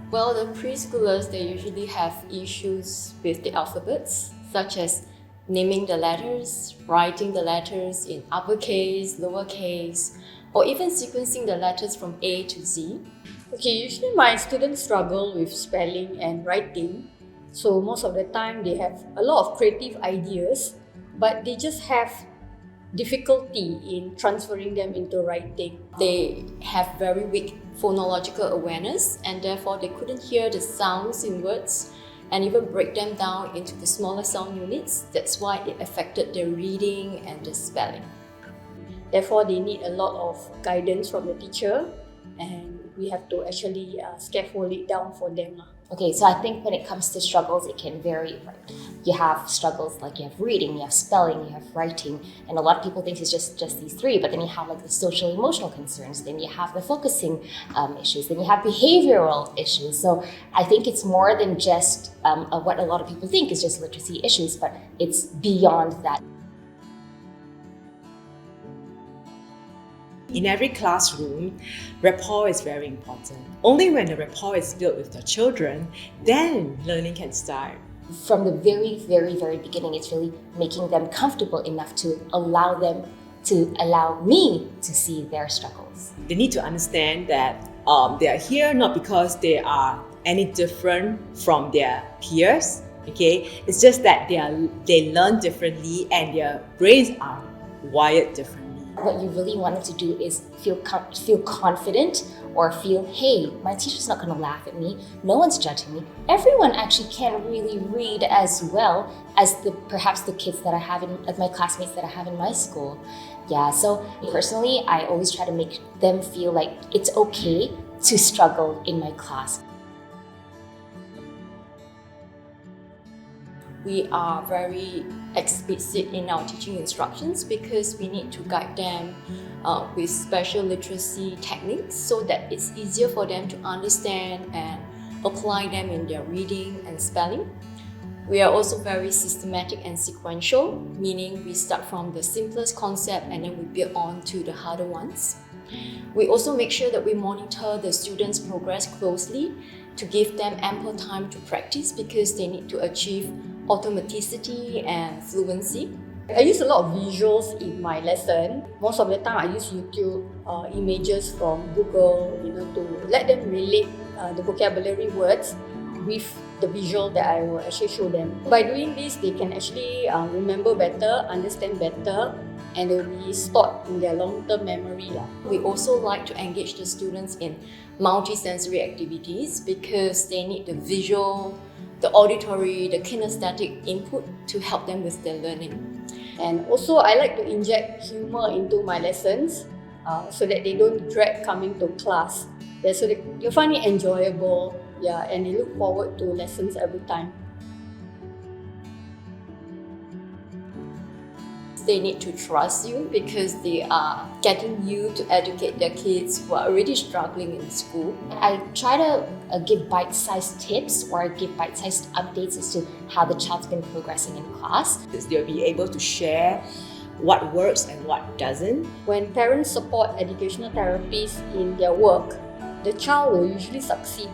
Well, the preschoolers, they usually have issues with the alphabets, such as naming the letters, writing the letters in uppercase, lowercase, or even sequencing the letters from A to Z. Okay, usually my students struggle with spelling and writing. So most of the time they have a lot of creative ideas, but they just have difficulty in transferring them into writing. They have very weak phonological awareness, and therefore they couldn't hear the sounds in words and even break them down into the smaller sound units. That's why it affected their reading and the spelling. Therefore, they need a lot of guidance from the teacher, and we have to actually scaffold it down for them. Okay, so I think when it comes to struggles, it can vary. Right? You have struggles like you have reading, you have spelling, you have writing, and a lot of people think it's just these three, but then you have like the social emotional concerns, then you have the focusing issues, then you have behavioral issues. So I think it's more than just what a lot of people think is just literacy issues, but it's beyond that. In every classroom, rapport is very important. Only when the rapport is built with the children, then learning can start. From the very, very, very beginning, it's really making them comfortable enough to allow me to see their struggles. They need to understand that they are here not because they are any different from their peers. Okay, it's just that they learn differently and their brains are wired differently. What you really want them to do is feel confident, or feel, hey, my teacher's not going to laugh at me, no one's judging me. Everyone actually can really read as well as perhaps the kids that I have as my classmates that I have in my school. Yeah, so personally, I always try to make them feel like it's okay to struggle in my class. We are very explicit in our teaching instructions because we need to guide them with special literacy techniques so that it's easier for them to understand and apply them in their reading and spelling. We are also very systematic and sequential, meaning we start from the simplest concept and then we build on to the harder ones. We also make sure that we monitor the students' progress closely to give them ample time to practice because they need to achieve automaticity and fluency. I use a lot of visuals in my lesson. Most of the time I use YouTube images from Google, to let them relate the vocabulary words with the visual that I will actually show them. By doing this, they can actually remember better, understand better, and they will be stored in their long-term memory. We also like to engage the students in multisensory activities because they need the visual, the auditory, the kinesthetic input to help them with their learning. And also, I like to inject humor into my lessons so that they don't dread coming to class. So they find it enjoyable, and they look forward to lessons every time. They need to trust you because they are getting you to educate their kids who are already struggling in school. I try to give bite-sized tips or give bite-sized updates as to how the child's been progressing in class. They'll be able to share what works and what doesn't. When parents support educational therapists in their work, the child will usually succeed